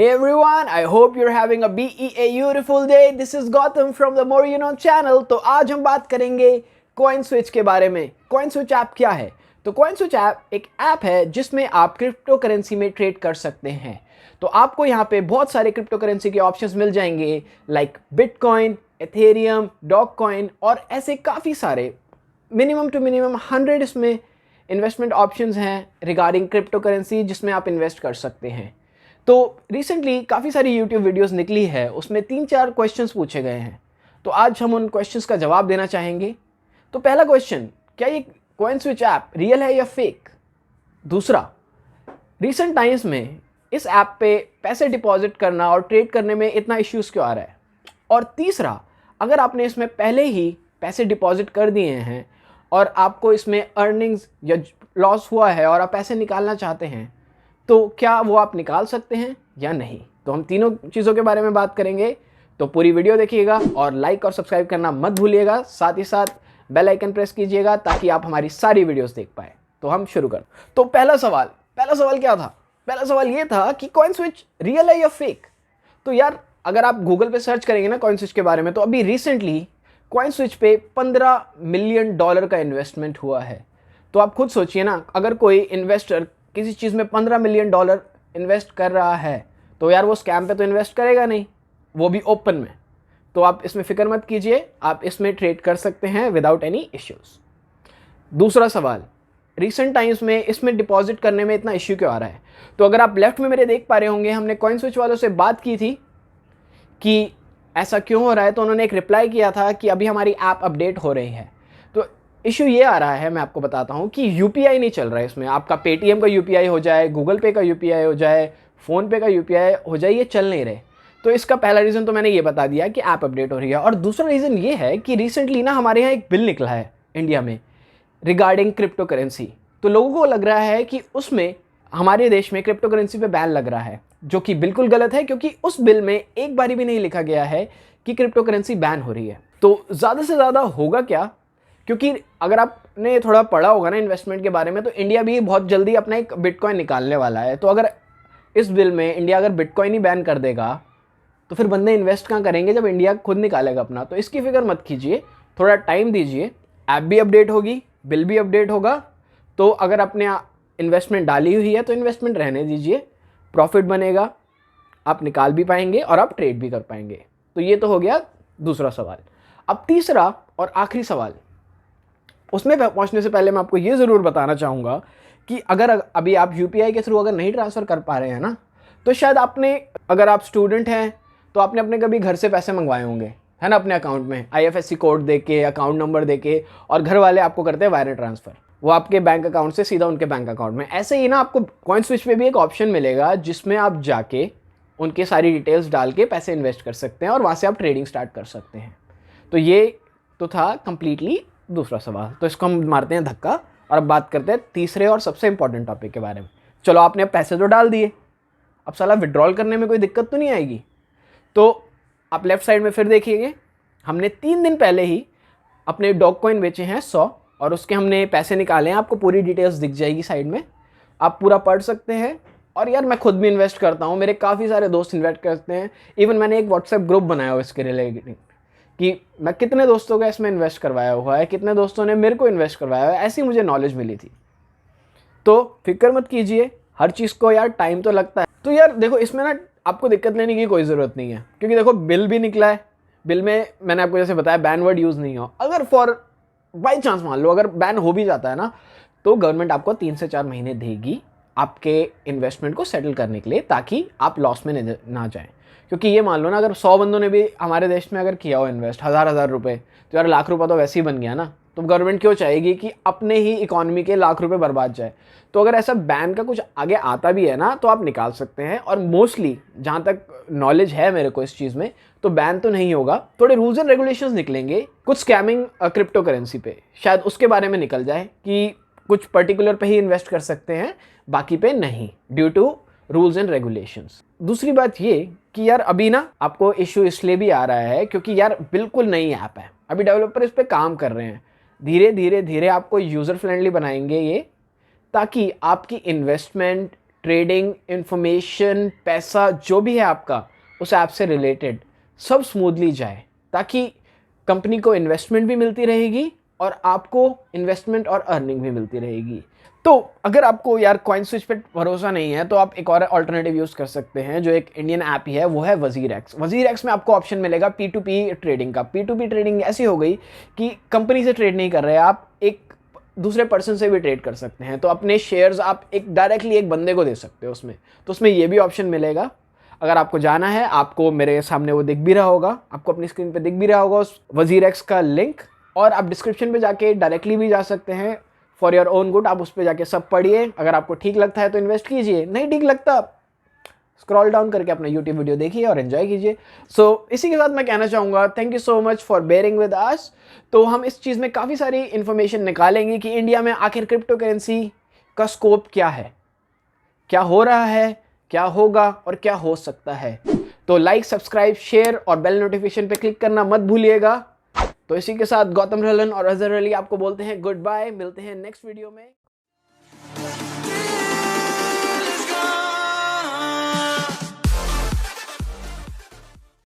Hey everyone, I hope you're having a beautiful day. This is Gautam from the More You Know channel. तो आज हम बात करेंगे Coinswitch के बारे में। Coinswitch ऐप क्या है? तो Coinswitch ऐप एक ऐप है जिसमें आप क्रिप्टो करेंसी में ट्रेड कर सकते हैं। तो आपको यहाँ पे बहुत सारे क्रिप्टो करेंसी के ऑप्शंस मिल जाएंगे लाइक बिटकॉइन, एथेरियम, डॉगकॉइन और ऐसे काफ़ी सारे मिनिमम टू मिनिमम 100 इसमें इन्वेस्टमेंट ऑप्शंस हैं रिगार्डिंग क्रिप्टो करेंसी जिसमें आप इन्वेस्ट कर सकते हैं। तो रिसेंटली काफ़ी सारी यूट्यूब वीडियोस निकली है, उसमें 3-4 क्वेश्चंस पूछे गए हैं। तो आज हम उन क्वेश्चंस का जवाब देना चाहेंगे। तो पहला क्वेश्चन, क्या ये Coinswitch ऐप रियल है या फेक? दूसरा, रिसेंट टाइम्स में इस ऐप पे पैसे डिपॉजिट करना और ट्रेड करने में इतना इश्यूज़ क्यों आ रहा है? और तीसरा, अगर आपने इसमें पहले ही पैसे डिपॉजिट कर दिए हैं और आपको इसमें अर्निंग्स या लॉस हुआ है और आप पैसे निकालना चाहते हैं, तो क्या वो आप निकाल सकते हैं या नहीं? तो हम तीनों चीज़ों के बारे में बात करेंगे। तो पूरी वीडियो देखिएगा और लाइक और सब्सक्राइब करना मत भूलिएगा। साथ ही साथ बेल आइकन प्रेस कीजिएगा ताकि आप हमारी सारी वीडियोस देख पाए। तो हम शुरू कर। तो पहला सवाल क्या था? पहला सवाल ये था कि Coinswitch रियल है या फेक? तो यार अगर आप गूगल पे सर्च करेंगे ना Coinswitch के बारे में, तो अभी रिसेंटली Coinswitch पे $15 मिलियन का इन्वेस्टमेंट हुआ है। तो आप खुद सोचिए ना, अगर कोई इन्वेस्टर किसी चीज़ में $15 मिलियन इन्वेस्ट कर रहा है तो यार वो स्कैम पे तो इन्वेस्ट करेगा नहीं, वो भी ओपन में। तो आप इसमें फ़िक्र मत कीजिए, आप इसमें ट्रेड कर सकते हैं विदाउट एनी इश्यूज़। दूसरा सवाल, रिसेंट टाइम्स में इसमें डिपॉजिट करने में इतना इश्यू क्यों आ रहा है? तो अगर आप लेफ्ट में मेरे देख पा रहे होंगे, हमने Coinswitch वालों से बात की थी कि ऐसा क्यों हो रहा है, तो उन्होंने एक रिप्लाई किया था कि अभी हमारी ऐप अपडेट हो रही है। तो इशू ये आ रहा है, मैं आपको बताता हूँ कि यूपीआई नहीं चल रहा है इसमें। आपका पेटीएम का यूपीआई हो जाए, गूगल पे का यूपीआई हो जाए, फ़ोनपे का यूपीआई हो जाए, ये चल नहीं रहे। तो इसका पहला रीज़न तो मैंने ये बता दिया कि ऐप अपडेट हो रही है। और दूसरा रीज़न ये है कि रिसेंटली ना हमारे यहाँ एक बिल निकला है इंडिया में रिगार्डिंग क्रिप्टो करेंसी। तो लोगों को लग रहा है कि उसमें हमारे देश में क्रिप्टो करेंसी पे बैन लग रहा है, जो कि बिल्कुल गलत है, क्योंकि उस बिल में एक बारी भी नहीं लिखा गया है कि क्रिप्टो करेंसी बैन हो रही है। तो ज़्यादा से ज़्यादा होगा क्या? क्योंकि अगर आपने थोड़ा पढ़ा होगा ना इन्वेस्टमेंट के बारे में, तो इंडिया भी बहुत जल्दी अपना एक बिटकॉइन निकालने वाला है। तो अगर इस बिल में इंडिया अगर बिटकॉइन ही बैन कर देगा तो फिर बंदे इन्वेस्ट कहाँ करेंगे जब इंडिया खुद निकालेगा अपना? तो इसकी फिक्र मत कीजिए, थोड़ा टाइम दीजिए, ऐप भी अपडेट होगी, बिल भी अपडेट होगा। तो अगर आपने इन्वेस्टमेंट डाली हुई है तो इन्वेस्टमेंट रहने दीजिए, प्रॉफिट बनेगा, आप निकाल भी पाएंगे और आप ट्रेड भी कर पाएंगे। तो ये तो हो गया दूसरा सवाल। अब तीसरा और आखिरी सवाल, उसमें पहुंचने से पहले मैं आपको ये ज़रूर बताना चाहूँगा कि अगर अभी आप यूपीआई के थ्रू अगर नहीं ट्रांसफ़र कर पा रहे हैं ना, तो शायद आपने, अगर आप स्टूडेंट हैं तो आपने अपने कभी घर से पैसे मंगवाए होंगे, है ना, अपने अकाउंट में आईएफएससी कोड दे के, अकाउंट नंबर दे के, और घर वाले आपको करते हैं वायर ट्रांसफ़र, वो आपके बैंक अकाउंट से सीधा उनके बैंक अकाउंट में। ऐसे ही ना आपको Coinswitch पे भी एक ऑप्शन मिलेगा जिसमें आप जाके उनके सारी डिटेल्स डाल के पैसे इन्वेस्ट कर सकते हैं और वहाँ से आप ट्रेडिंग स्टार्ट कर सकते हैं। तो ये तो था कंप्लीटली दूसरा सवाल। तो इसको हम मारते हैं धक्का और अब बात करते हैं तीसरे और सबसे इंपॉर्टेंट टॉपिक के बारे में। चलो, आपने अब पैसे तो डाल दिए, अब साला विड्रॉल करने में कोई दिक्कत तो नहीं आएगी? तो आप लेफ्ट साइड में फिर देखिएगा, हमने 3 दिन पहले ही अपने डॉगकॉइन बेचे हैं 100 और उसके हमने पैसे निकाले हैं। आपको पूरी डिटेल्स दिख जाएगी साइड में, आप पूरा पढ़ सकते हैं। और यार मैं खुद भी इन्वेस्ट करता हूँ, मेरे काफ़ी सारे दोस्त इन्वेस्ट करते हैं। इवन मैंने एक व्हाट्सएप ग्रुप बनाया हुआ इसके रिलेटेड कि मैं कितने दोस्तों का इसमें इन्वेस्ट करवाया हुआ है, कितने दोस्तों ने मेरे को इन्वेस्ट करवाया हुआ है, ऐसी मुझे नॉलेज मिली थी। तो फिक्र मत कीजिए, हर चीज़ को यार टाइम तो लगता है। तो यार देखो, इसमें ना आपको दिक्कत लेने की कोई ज़रूरत नहीं है, क्योंकि देखो बिल भी निकला है। बिल में मैंने आपको जैसे बताया बैन वर्ड यूज़ नहीं हो। अगर फॉर बाई चांस मान लो अगर बैन हो भी जाता है ना, तो गवर्नमेंट आपको 3 से 4 महीने देगी आपके इन्वेस्टमेंट को सेटल करने के लिए, ताकि आप लॉस में ना जाएं। क्योंकि ये मान लो ना, अगर 100 बंदों ने भी हमारे देश में अगर किया हो इन्वेस्ट हज़ार रुपए, तो यार लाख रुपये तो वैसे ही बन गया ना। तो गवर्नमेंट क्यों चाहेगी कि अपने ही इकॉनमी के लाख रुपए बर्बाद जाए? तो अगर ऐसा बैन का कुछ आगे आता भी है ना, तो आप निकाल सकते हैं। और मोस्टली जहाँ तक नॉलेज है मेरे को इस चीज़ में, तो बैन तो नहीं होगा। थोड़े रूल्स एंड रेगुलेशंस निकलेंगे, कुछ स्कैमिंग क्रिप्टो करेंसी पे शायद उसके बारे में निकल जाए कि कुछ पर्टिकुलर पे ही इन्वेस्ट कर सकते हैं, बाकी पे नहीं, due to rules and regulations. दूसरी बात ये कि यार अभी ना आपको इशू इसलिए भी आ रहा है क्योंकि यार बिल्कुल नई ऐप है, अभी डेवलपर इस पर काम कर रहे हैं। धीरे धीरे आपको यूज़र फ्रेंडली बनाएंगे ये, ताकि आपकी इन्वेस्टमेंट ट्रेडिंग, इंफॉर्मेशन, पैसा जो भी है आपका उस ऐप से रिलेटेड सब स्मूथली जाए, ताकि कंपनी को इन्वेस्टमेंट भी मिलती रहेगी और आपको इन्वेस्टमेंट और अर्निंग भी मिलती रहेगी। तो अगर आपको यार कॉइनस्विच पे भरोसा नहीं है तो आप एक और अल्टरनेटिव यूज़ कर सकते हैं, जो एक इंडियन ऐप ही है, वो है WAZIRX। WAZIRX में आपको ऑप्शन मिलेगा P2P ट्रेडिंग का। P2P ट्रेडिंग ऐसी हो गई कि कंपनी से ट्रेड नहीं कर रहे, आप एक दूसरे पर्सन से भी ट्रेड कर सकते हैं। तो अपने शेयर्स आप एक डायरेक्टली एक बंदे को दे सकते हो उसमें, तो उसमें ये भी ऑप्शन मिलेगा। अगर आपको जाना है, आपको मेरे सामने वो दिख भी रहा होगा, आपको अपनी स्क्रीन पे दिख भी रहा होगा उस WAZIRX का लिंक, और आप डिस्क्रिप्शन पे जाके डायरेक्टली भी जा सकते हैं फॉर योर ओन गुड। आप उस पर जाके सब पढ़िए, अगर आपको ठीक लगता है तो इन्वेस्ट कीजिए, नहीं ठीक लगता स्क्रॉल डाउन करके अपना यूट्यूब वीडियो देखिए और एंजॉय कीजिए। सो इसी के साथ मैं कहना चाहूँगा thank you so much for bearing with us. तो हम इस चीज़ में काफ़ी सारी इन्फॉर्मेशन निकालेंगे कि इंडिया में आखिर क्रिप्टो करेंसी का स्कोप क्या है, क्या हो रहा है, क्या होगा और क्या हो सकता है। तो लाइक, सब्सक्राइब, शेयर और बेल नोटिफिकेशन पे क्लिक करना मत भूलिएगा। तो इसी के साथ गौतम रलन और अजहर अली आपको बोलते हैं गुड बाय, मिलते हैं नेक्स्ट वीडियो में।